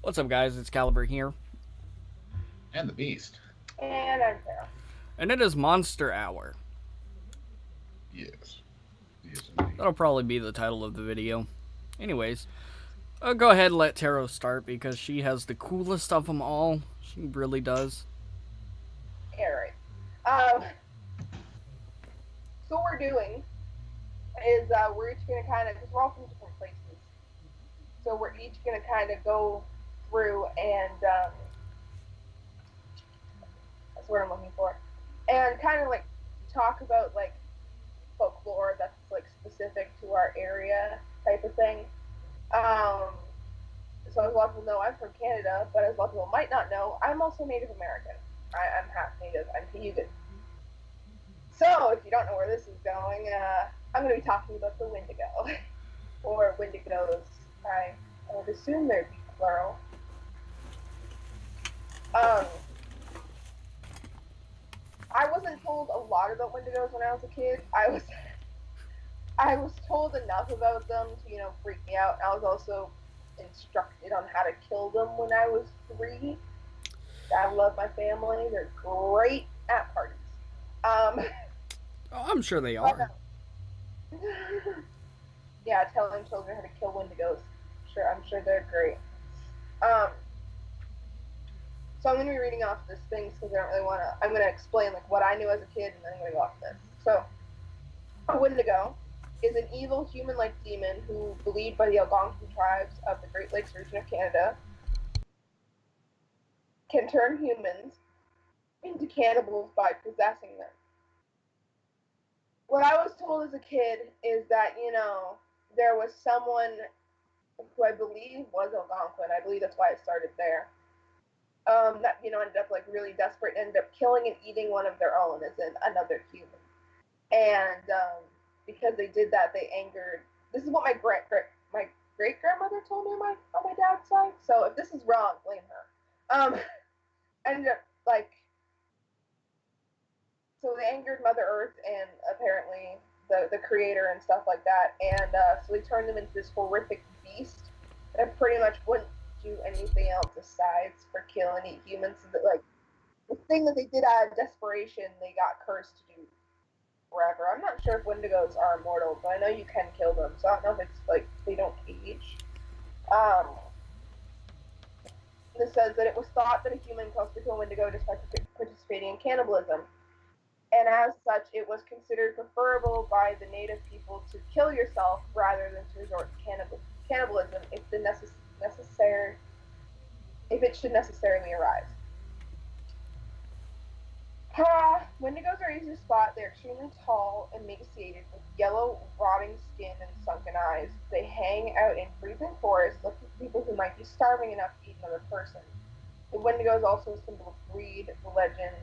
What's up, guys? It's Caliber here, And the Beast. And I'm Sarah. and it is Monster Hour. Yes. Yes, indeed. That'll probably be the title of the video. Anyways, I'll go ahead and let Taro start because she has the coolest of them all. She really does. Yeah, right. Um, so what we're doing is we're each going to kind of, because we're all from different places, so we're each going to kind of go through and, that's what I'm looking for, and kind of like talk about like folklore that's like specific to our area type of thing. So as a lot of people know, I'm from Canada, but as a lot of people might not know, I'm also Native American. I'm half Native. I'm Cayugan. So if you don't know where this is going, I'm going to be talking about the Wendigo, or Wendigos. I would assume they're plural. I wasn't told a lot about Wendigos when I was a kid. I was told enough about them to freak me out. I was also instructed on how to kill them when I was 3. I love my family. They're great at parties. Oh, I'm sure they are. Yeah, telling children how to kill Wendigos. I'm sure they're great. So I'm going to be reading off this thing because I don't really want to. I'm going to explain like what I knew as a kid, and then I'm going to go off this. So, a Wendigo is an evil human-like demon who, believed by the Algonquin tribes of the Great Lakes region of Canada, can turn humans into cannibals by possessing them. What I was told as a kid is that, there was someone who I believe was Algonquin. I believe that's why it started there. That, ended up like really desperate and ended up killing and eating one of their own, as in another human. And because they did that, they angered. This is what my great grandmother told me on my dad's side. So if this is wrong, blame her. Ended up like. So they angered Mother Earth and apparently the creator and stuff like that, and so they turned them into this horrific beast that pretty much wouldn't do anything else besides for kill and eat humans. So that, like, the thing that they did out of desperation, they got cursed to do forever. I'm not sure if Wendigos are immortal, but I know you can kill them, so I don't know if it's like they don't age. This says that it was thought that a human caused to kill a Wendigo despite participating in cannibalism. And as such, it was considered preferable by the native people to kill yourself rather than to resort to cannibalism if it should necessarily arise. Wendigos are easy to spot. They're extremely tall, emaciated, with yellow, rotting skin and sunken eyes. They hang out in freezing forests, looking for people who might be starving enough to eat another person. The Wendigo is also a symbol of greed, legend,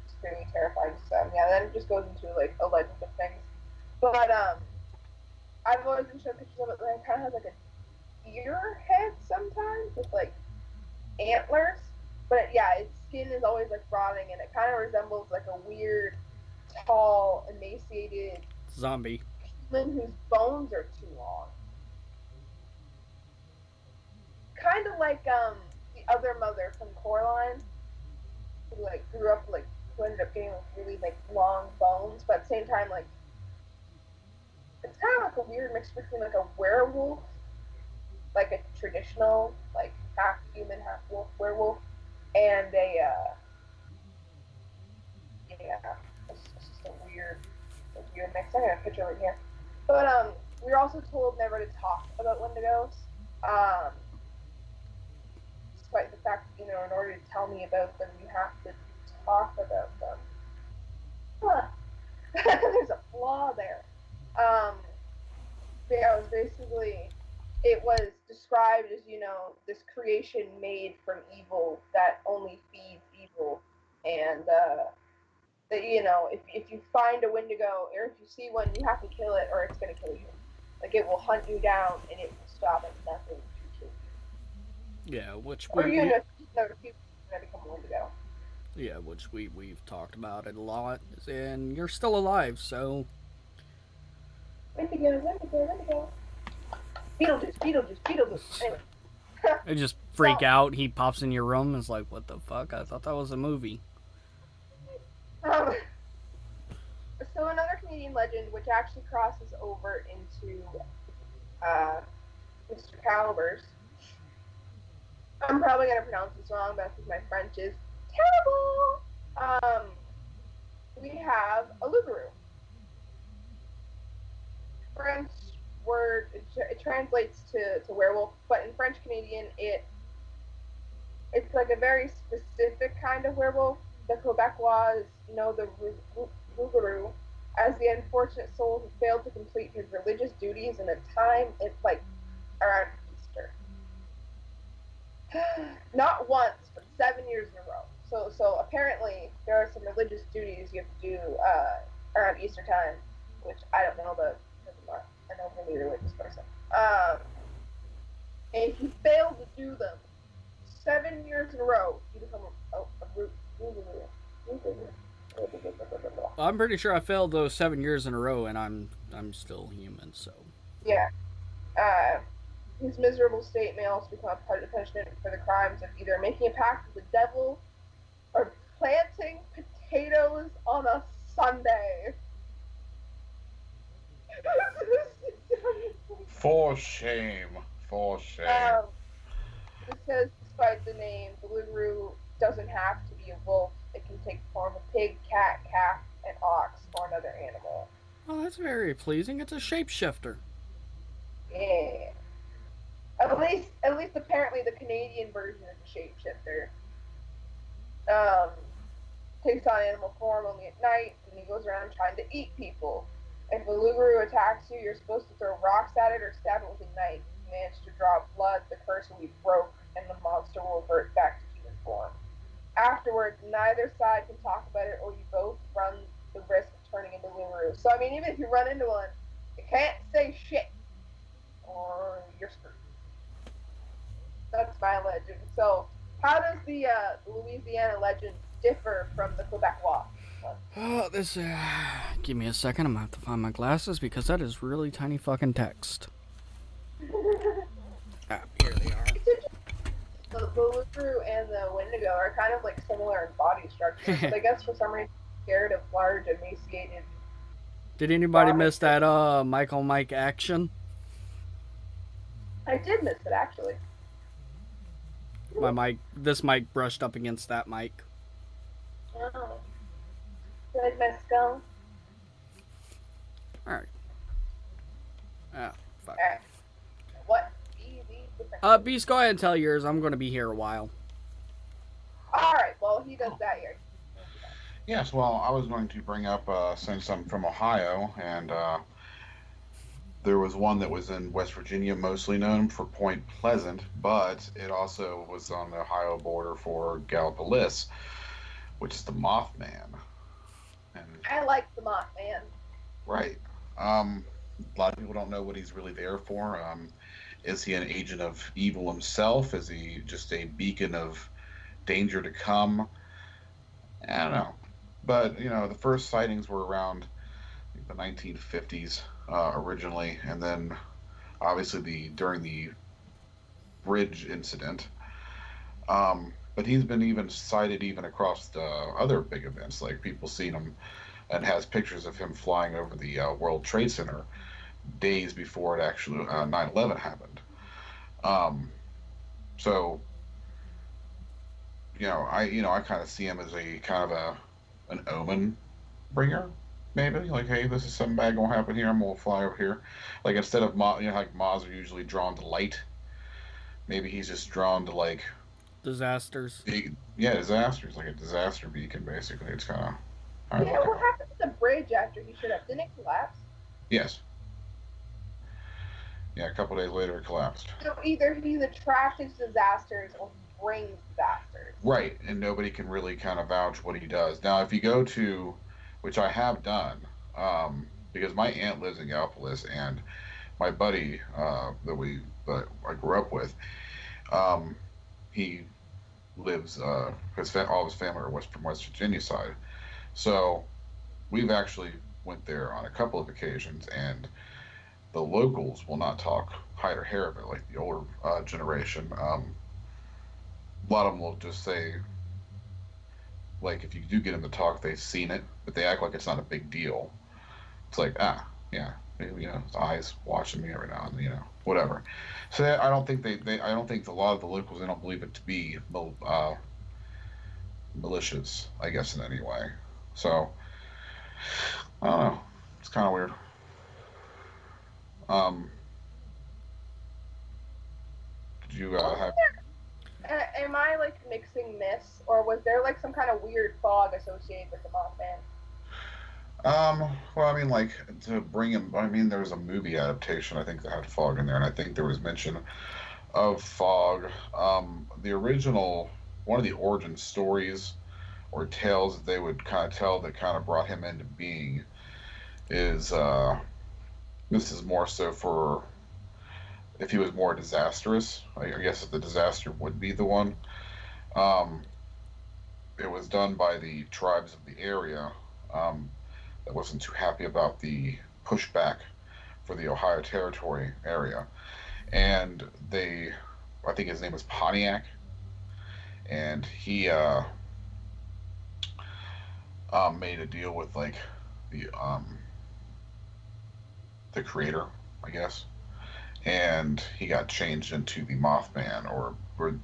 extremely terrifying stuff. Yeah, then it just goes into like a legend of things. But I've always been shown pictures of it that it kind of has like a deer head sometimes with like antlers. But its skin is always like rotting, and it kind of resembles like a weird, tall, emaciated Zombie. human whose bones are too long. Kind of like the other mother from Coraline, who like grew up like who ended up getting like really like long bones, but at the same time like it's kind of like a weird mix between like a werewolf, like a traditional like half human half wolf werewolf, and it's just a weird mix. I got a picture right here, but we were also told never to talk about Wendigos. Despite the fact that, in order to tell me about them, you have to talk about them. Huh. There's a flaw there. It was described as, this creation made from evil that only feeds evil. And, that, if you find a Wendigo, or if you see one, you have to kill it, or it's going to kill you. Like, it will hunt you down, and it will stop at nothing to kill you. Yeah, which Or you know, people that become a Wendigo. Yeah, which we've talked about it a lot, and you're still alive, so Wendigo. Beetlejuice. Anyway. They just freak out. He pops in your room and is like, what the fuck? I thought that was a movie. Um, so another Canadian legend, which actually crosses over into Mr. Caliber's. I'm probably gonna pronounce this wrong, but because my French is terrible. We have a Lugaroo. French word, it translates to werewolf, but in French Canadian, it's like a very specific kind of werewolf. The Quebecois know the Rougarou as the unfortunate soul who failed to complete his religious duties in a time like around Easter. Not once, but 7 years in a row. So apparently there are some religious duties you have to do around Easter time, which I don't know, but I know I'm really a religious person. And if you fail to do them 7 years in a row, you become a I'm pretty sure I failed those 7 years in a row, and I'm still human. So yeah. His miserable state may also become part of the punishment for the crimes of either making a pact with the devil or planting potatoes on a Sunday. For shame. For shame. It says, despite the name, the Lugaroo doesn't have to be a wolf. It can take the form of pig, cat, calf, an ox, or another animal. Oh, that's very pleasing. It's a shapeshifter. Yeah. At least apparently the Canadian version is a shapeshifter. Takes on animal form only at night, and he goes around trying to eat people. If a Lugaroo attacks you, you're supposed to throw rocks at it or stab it with a knife. If you manage to draw blood, the curse will be broke, and the monster will revert back to human form. Afterwards, neither side can talk about it, or you both run the risk of turning into Lugaroo. So, I mean, even if you run into one, you can't say shit, or you're screwed. That's my legend. So, how does the Louisiana legend differ from the Quebecois one? Oh, this. Give me a second. I'm gonna have to find my glasses because that is really tiny fucking text. Here they are. The Lugaroo and the Wendigo are kind of like similar in body structure, but I guess for some reason scared of large, emaciated. Did anybody miss that Michael Mike action? I did miss it actually. This mic brushed up against that mic. Oh. Good, my skull. Alright. Ah, fuck. Alright. What? Beast, go ahead and tell yours. I'm going to be here a while. Alright, well, he does that here. Yes, well, I was going to bring up, since I'm from Ohio, and there was one that was in West Virginia, mostly known for Point Pleasant, but it also was on the Ohio border for Gallipolis, which is the Mothman. And, I like the Mothman. right. A lot of people don't know what he's really there for. Is he an agent of evil himself? Is he just a beacon of danger to come? I don't know. But, the first sightings were around the 1950s originally, and then obviously during the bridge incident. But he's been even cited even across the other big events, like people seen him and has pictures of him flying over the World Trade Center days before it actually 9/11 happened. So I kind of see him as a kind of an omen bringer, maybe, like, hey, this is something bad gonna happen here, I'm gonna fly over here. Like, instead of like moths are usually drawn to light, maybe he's just drawn to like disasters. Disasters, like a disaster beacon, basically. It's kind of yeah. What happened to the bridge after he showed up? Didn't it collapse? Yes. Yeah, a couple days later it collapsed. So either he's attracted to disasters or he brings disasters. Right, and nobody can really kind of vouch what he does. Now, if you go to, which I have done, because my aunt lives in Gallipolis, and my buddy that I grew up with, he lives, all his family are from West Virginia side. So we've actually went there on a couple of occasions, and the locals will not talk hide or hair of it like the older generation. A lot of them will just say, like, if you do get them to talk, they've seen it, but they act like it's not a big deal. It's like, yeah, maybe, his eyes watching me every now and then, whatever. So I don't think I don't think a lot of the locals, they don't believe it to be malicious, I guess, in any way. So I don't know. It's kind of weird. Um, did you have? Am I like mixing myths, or was there like some kind of weird fog associated with the Mothman? Well, I mean, like, to bring him. I mean, there was a movie adaptation. I think that had fog in there, and I think there was mention of fog. The original, one of the origin stories or tales that they would kind of tell that kind of brought him into being is this is more so for if he was more disastrous. I guess if the disaster would be the one. Um, it was done by the tribes of the area that wasn't too happy about the pushback for the Ohio Territory area, and I think his name was Pontiac, and he made a deal with like the um, the creator, I guess, and he got changed into the Mothman, or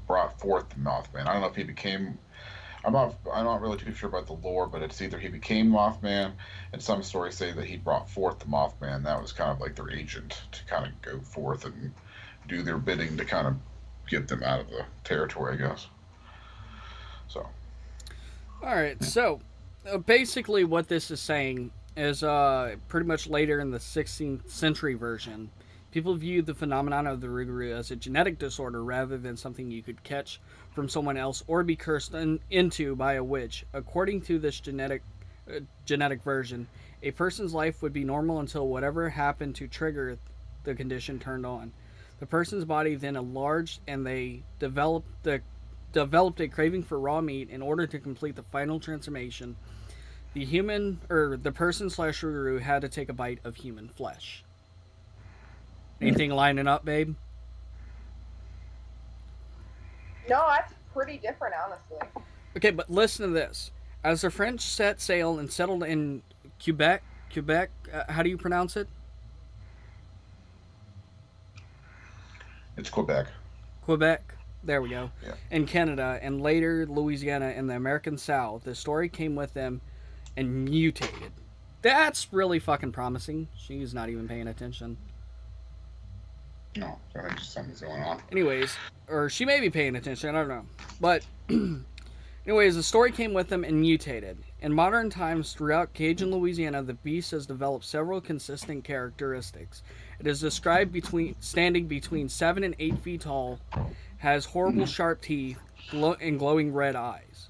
brought forth the Mothman. I don't know if he became. I'm not really too sure about the lore, but it's either he became Mothman, and some stories say that he brought forth the Mothman. That was kind of like their agent to kind of go forth and do their bidding to kind of get them out of the territory, I guess. So. All right, so basically what this is saying is pretty much later in the 16th century version, people viewed the phenomenon of the Rougarou as a genetic disorder rather than something you could catch from someone else or be cursed into by a witch. According to this genetic version, a person's life would be normal until whatever happened to trigger the condition turned on. The person's body then enlarged, and they developed a craving for raw meat. In order to complete the final transformation, the person slash Rougarou had to take a bite of human flesh. Anything lining up, babe? No, that's pretty different, honestly. Okay, but listen to this. As the French set sail and settled in Quebec, how do you pronounce it? It's Quebec. Quebec. There we go. Yeah. In Canada, and later Louisiana and the American South, the story came with them and mutated. That's really fucking promising. She's not even paying attention. No, I think something's going on. Anyways, or she may be paying attention, I don't know. But, anyways, the story came with them and mutated. In modern times, throughout Cajun, Louisiana, the beast has developed several consistent characteristics. It is described standing between 7 and 8 feet tall, has horrible sharp teeth, and glowing red eyes.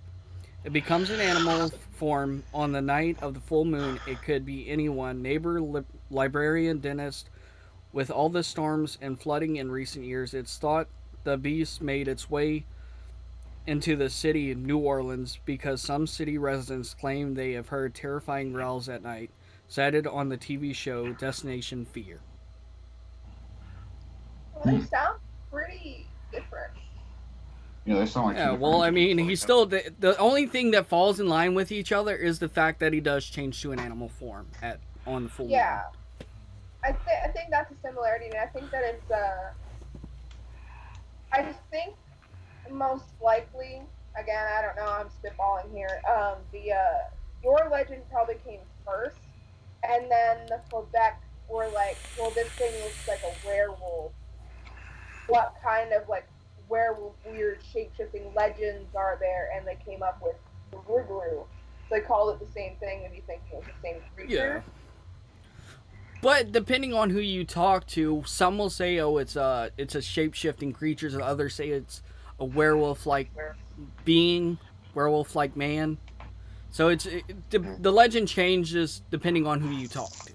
It becomes an animal form on the night of the full moon. It could be anyone, neighbor, librarian, dentist. With all the storms and flooding in recent years, it's thought the beast made its way into the city of New Orleans because some city residents claim they have heard terrifying growls at night, cited on the TV show Destination Fear. Well, they sound pretty different. Yeah, they sound like. Yeah, well, I mean, he's still the only thing that falls in line with each other is the fact that he does change to an animal form on the full moon. Yeah. I think that's a similarity, and I think that it's I just think most likely, again, I don't know, I'm spitballing here. Your legend probably came first, and then the Quebec were like, well, this thing looks like a werewolf. What kind of like werewolf weird shape-shifting legends are there? And they came up with the Rougarou. So they called it the same thing, maybe thinking it was the same creature. Yeah. But depending on who you talk to, some will say, "Oh, it's a shape-shifting creature," and others say it's a werewolf-like being, werewolf-like man. So the legend changes depending on who you talk to,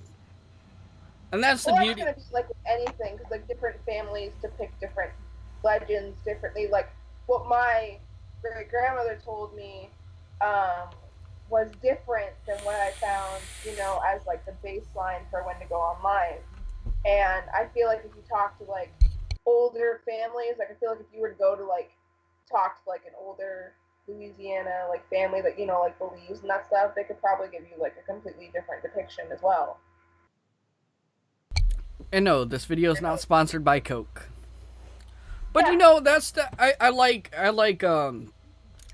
and that's the beauty. It's gonna be like with anything, because like different families depict different legends differently. Like what my great grandmother told me was different than what I found, as like the baseline for Wendigo Online. And I feel like if you talk to like older families, like I feel like if you were to go to like talk to like an older Louisiana like family that you know like believes in that stuff, they could probably give you like a completely different depiction as well. And no, this video is not sponsored by Coke. But Yeah. you know, that's the I like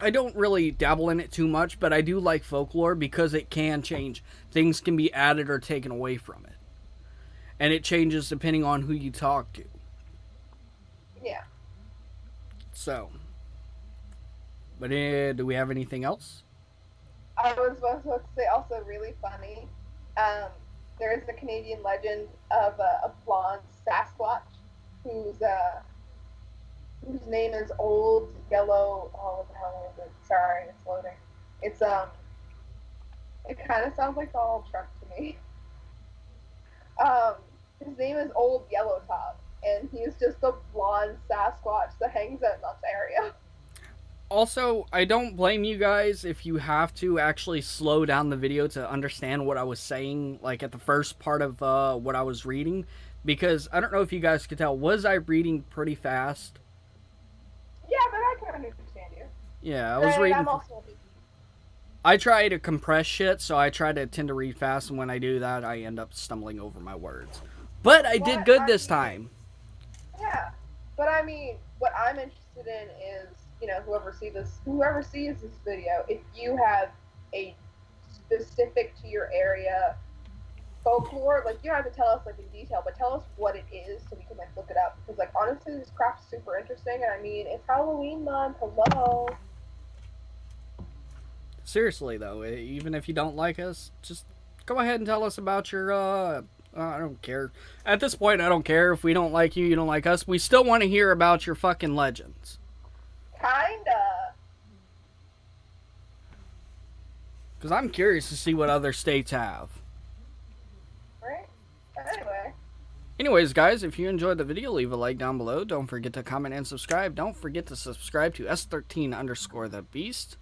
I don't really dabble in it too much, but I do like folklore because it can change. Things can be added or taken away from it. And it changes depending on who you talk to. Yeah. So, but do we have anything else? I was supposed to say also really funny. There is a Canadian legend of a blonde Sasquatch whose name is Old Yellow. Oh, what the hell is it? Sorry, it's loading. It's it kind of sounds like Donald Trump to me. His name is Old Yellow Top, and he's just a blonde Sasquatch that hangs out in that area. Also, I don't blame you guys if you have to actually slow down the video to understand what I was saying, like at the first part of what I was reading, because I don't know if you guys could tell, was I reading pretty fast? Yeah, but I can understand you. Yeah, I was reading. I'm also I try to compress shit, so I try to tend to read fast, and when I do that, I end up stumbling over my words. But I did good this time. Yeah, but I mean, what I'm interested in is, you know, whoever sees this video, if you have a specific to your area folklore, like you don't have to tell us like in detail, but tell us what it is so we can like look it up. Because like honestly, this craft's super interesting, and I mean, it's Halloween month. Hello. Seriously, though, even if you don't like us, just go ahead and tell us about your, I don't care. At this point, I don't care if we don't like you, you don't like us. We still want to hear about your fucking legends. Kinda. Because I'm curious to see what other states have. Right? Anyway. Anyways, guys, if you enjoyed the video, leave a like down below. Don't forget to comment and subscribe. Don't forget to subscribe to S13_the Beast.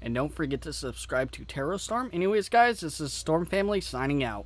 And don't forget to subscribe to TerrorStorm. Anyways, guys, this is Storm Family signing out.